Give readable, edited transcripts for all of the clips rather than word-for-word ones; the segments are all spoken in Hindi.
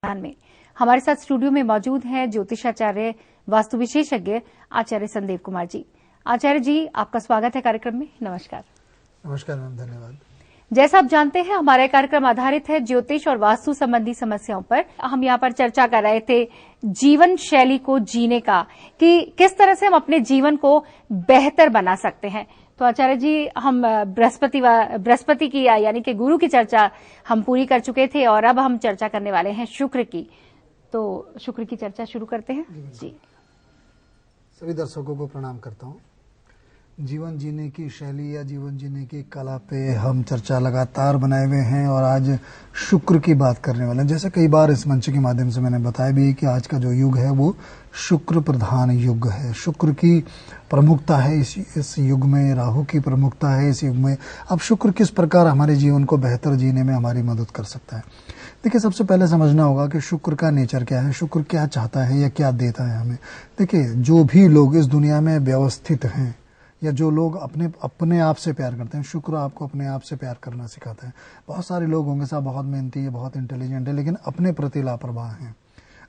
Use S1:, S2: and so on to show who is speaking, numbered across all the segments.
S1: समाधान में। हमारे साथ स्टूडियो में मौजूद हैं ज्योतिषाचार्य वास्तु विशेषज्ञ आचार्य संदीप कुमार जी। आचार्य जी, आपका स्वागत है कार्यक्रम में। नमस्कार।
S2: नमस्कार मैम, धन्यवाद।
S1: जैसा आप जानते हैं, हमारा कार्यक्रम आधारित है ज्योतिष और वास्तु संबंधी समस्याओं पर। हम यहाँ पर चर्चा कर रहे थे जीवन शैली को जीने का, कि किस तरह से हम अपने जीवन को बेहतर बना सकते हैं। तो आचार्य जी, हम बृहस्पति की यानी कि गुरु की चर्चा हम पूरी कर चुके थे और अब हम चर्चा करने वाले हैं शुक्र की। तो शुक्र की चर्चा शुरू करते हैं जी।
S2: सभी दर्शकों को प्रणाम करता हूँ। जीवन जीने की शैली या जीवन जीने की कला पे हम चर्चा लगातार बनाए हुए हैं और आज शुक्र की बात करने वाले हैं। जैसे कई बार इस मंच के माध्यम से मैंने बताया भी कि आज का जो युग है वो शुक्र प्रधान युग है। शुक्र की प्रमुखता है इस युग में, राहु की प्रमुखता है इस युग में। अब शुक्र किस प्रकार हमारे जीवन को बेहतर जीने में हमारी मदद कर सकता है। देखिए, सबसे पहले समझना होगा कि शुक्र का नेचर क्या है, शुक्र क्या चाहता है या क्या देता है हमें। देखिए, जो भी लोग इस दुनिया में व्यवस्थित हैं या जो लोग अपने आप से प्यार करते हैं, शुक्र आपको अपने आप से प्यार करना सिखाता है। बहुत सारे लोग होंगे साहब, बहुत मेहनती है, बहुत इंटेलिजेंट है, लेकिन अपने प्रति लापरवाह हैं,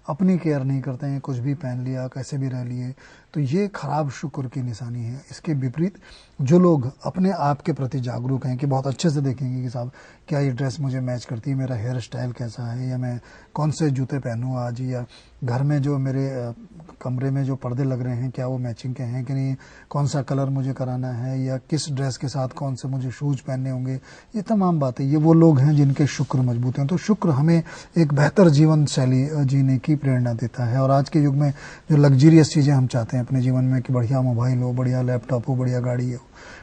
S2: अपनी केयर नहीं करते हैं, कुछ भी पहन लिया, कैसे भी रह लिए, तो ये खराब शुक्र की निशानी है। इसके विपरीत जो लोग अपने आप के प्रति जागरूक हैं, कि बहुत अच्छे से देखेंगे कि साहब क्या ये ड्रेस मुझे मैच करती है, मेरा हेयर स्टाइल कैसा है, या मैं कौन से जूते पहनूं आज, या घर में जो मेरे कमरे में जो पर्दे लग रहे हैं क्या वो मैचिंग के हैं कि नहीं, कौन सा कलर मुझे कराना है, या किस ड्रेस के साथ कौन से मुझे शूज पहनने होंगे, ये तमाम बातें, ये वो लोग हैं जिनके शुक्र मजबूत हैं। तो शुक्र हमें एक बेहतर जीवन शैली जीने की प्रेरणा देता है। और आज के युग में जो लग्जरियस चीज़ें हम चाहते हैं अपने जीवन में, कि बढ़िया मोबाइल हो, बढ़िया लैपटॉप हो, बढ़िया गाड़ी हो,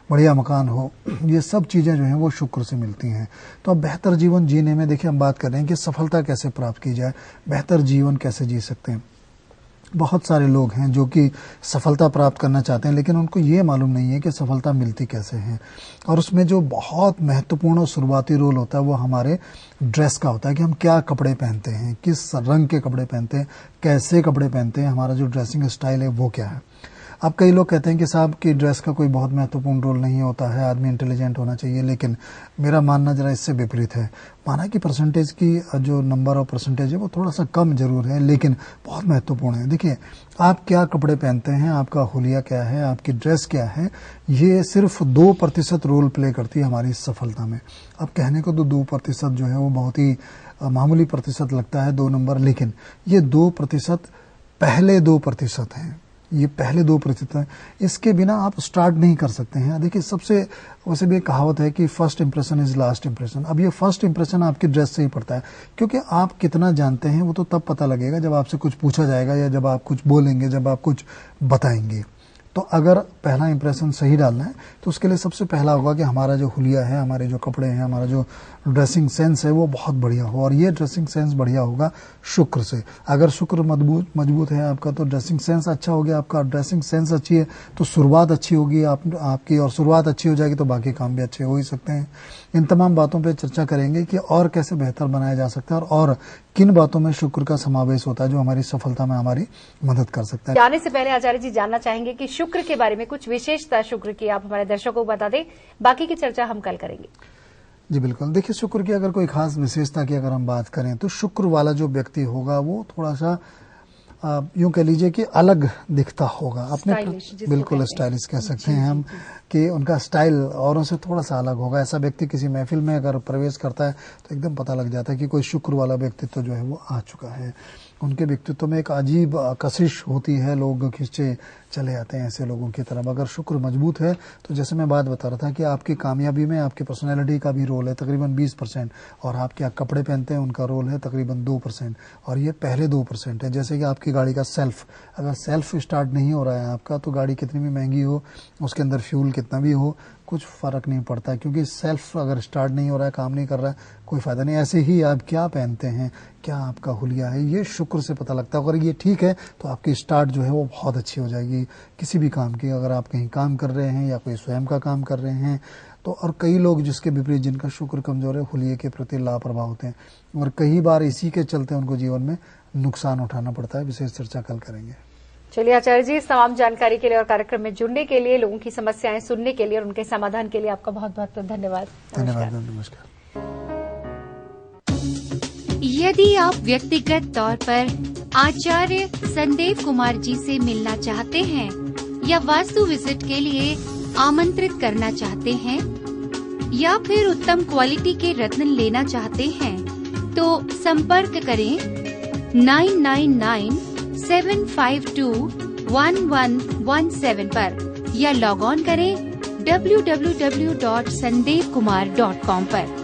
S2: बढ़िया मकान हो, ये सब चीज़ें जो हैं वो शुक्र से मिलती हैं। तो अब बेहतर जीवन जीने में देखिए हम बात कर रहे हैं कि सफलता कैसे प्राप्त की जाए, बेहतर जीवन कैसे जी सकते हैं। बहुत सारे लोग हैं जो कि सफलता प्राप्त करना चाहते हैं, लेकिन उनको ये मालूम नहीं है कि सफलता मिलती कैसे है। और उसमें जो बहुत महत्वपूर्ण और शुरुआती रोल होता है वो हमारे ड्रेस का होता है, कि हम क्या कपड़े पहनते हैं, किस रंग के कपड़े पहनते हैं, कैसे कपड़े पहनते हैं, हमारा जो ड्रेसिंग स्टाइल है वो क्या है। अब कई लोग कहते हैं कि साहब की ड्रेस का कोई बहुत महत्वपूर्ण रोल नहीं होता है, आदमी इंटेलिजेंट होना चाहिए, लेकिन मेरा मानना जरा इससे विपरीत है। माना कि परसेंटेज की जो नंबर और परसेंटेज है वो थोड़ा सा कम जरूर है, लेकिन बहुत महत्वपूर्ण है। देखिए, आप क्या कपड़े पहनते हैं, आपका हुलिया क्या है, आपकी ड्रेस क्या है, ये सिर्फ 2% रोल प्ले करती है हमारी सफलता में। अब कहने को तो 2% जो है वो बहुत ही मामूली प्रतिशत लगता है, 2 नंबर, लेकिन ये 2% पहले 2% हैं, ये पहले 2% है। इसके बिना आप स्टार्ट नहीं कर सकते हैं। देखिए, सबसे वैसे भी एक कहावत है कि first impression is last impression. अब ये फर्स्ट इंप्रेशन आपकी ड्रेस से ही पड़ता है, क्योंकि आप कितना जानते हैं वो तो तब पता लगेगा जब आपसे कुछ पूछा जाएगा, या जब आप कुछ बोलेंगे, जब आप कुछ बताएंगे। तो अगर पहला इंप्रेशन सही डालना है तो उसके लिए सबसे पहला होगा कि हमारा जो हुलिया है, हमारे जो कपड़े हैं, हमारा जो ड्रेसिंग सेंस है वो बहुत बढ़िया हो। और ये ड्रेसिंग सेंस बढ़िया होगा शुक्र से। अगर शुक्र मजबूत है आपका तो ड्रेसिंग सेंस अच्छा हो गया, आपका ड्रेसिंग सेंस अच्छी है तो शुरुआत अच्छी होगी आपकी, और शुरुआत अच्छी हो जाएगी तो बाकी काम भी अच्छे हो ही सकते हैं। इन तमाम बातों पर चर्चा करेंगे कि और कैसे बेहतर बनाया जा सकता है और किन बातों में शुक्र का समावेश होता है जो हमारी सफलता में हमारी मदद कर सकता है।
S1: जाने से पहले आचार्य जी जानना चाहेंगे कि शुक्र के बारे में कुछ विशेषता शुक्र की आप हमारे दर्शकों को बता दें, बाकी की चर्चा हम कल करेंगे।
S2: जी बिल्कुल। देखिए, शुक्र की अगर कोई खास विशेषता की अगर हम बात करें तो शुक्र वाला जो व्यक्ति होगा वो थोड़ा सा यूं कह लीजिए कि अलग दिखता होगा, अपने बिल्कुल स्टाइलिश कह सकते हैं हम, कि उनका स्टाइल औरों से थोड़ा सा अलग होगा। ऐसा व्यक्ति किसी महफिल में अगर प्रवेश करता है तो एकदम पता लग जाता है कि कोई शुक्र वाला व्यक्तित्व जो है वो आ चुका है। उनके व्यक्तित्व में एक अजीब कशिश होती है, लोग खींचे चले आते हैं ऐसे लोगों की तरफ। अगर शुक्र मजबूत है तो जैसे मैं बात बता रहा था कि आपकी कामयाबी में आपकी पर्सनैलिटी का भी रोल है तकरीबन 20%, और आप क्या कपड़े पहनते हैं उनका रोल है तकरीबन 2%, और ये पहले 2% है। जैसे कि आपकी गाड़ी का सेल्फ, अगर सेल्फ स्टार्ट नहीं हो रहा है आपका तो गाड़ी कितनी भी महंगी हो, उसके अंदर फ्यूल कितना भी हो, कुछ फर्क नहीं पड़ता, क्योंकि सेल्फ अगर स्टार्ट नहीं हो रहा है, काम नहीं कर रहा है, कोई फायदा नहीं। ऐसे ही आप क्या पहनते हैं, क्या आपका हुलिया है, ये शुक्र से पता लगता है। अगर ये ठीक है तो आपकी स्टार्ट जो है वो बहुत अच्छी हो जाएगी किसी भी काम की। अगर आप कहीं काम कर रहे हैं या कोई स्वयं का काम कर रहे हैं तो, और कई लोग जिसके विपरीत जिनका शुक्र कमजोर है, हुलिये के प्रति लापरवाह होते हैं, और कई बार इसी के चलते उनको जीवन में नुकसान उठाना पड़ता है। विशेष चर्चा कल करेंगे।
S1: चलिए आचार्य जी, इस तमाम जानकारी के लिए और कार्यक्रम में जुड़ने के लिए, लोगों की समस्याएं सुनने के लिए और उनके समाधान के लिए आपका बहुत बहुत धन्यवाद।
S2: धन्यवाद। नमस्कार।
S1: यदि आप व्यक्तिगत तौर पर आचार्य संदेव कुमार जी से मिलना चाहते हैं या वास्तु विजिट के लिए आमंत्रित करना चाहते हैं या फिर उत्तम क्वालिटी के रत्न लेना चाहते हैं तो संपर्क करें 9997521117 पर या लॉग ऑन करें www.sandevkumar.com पर।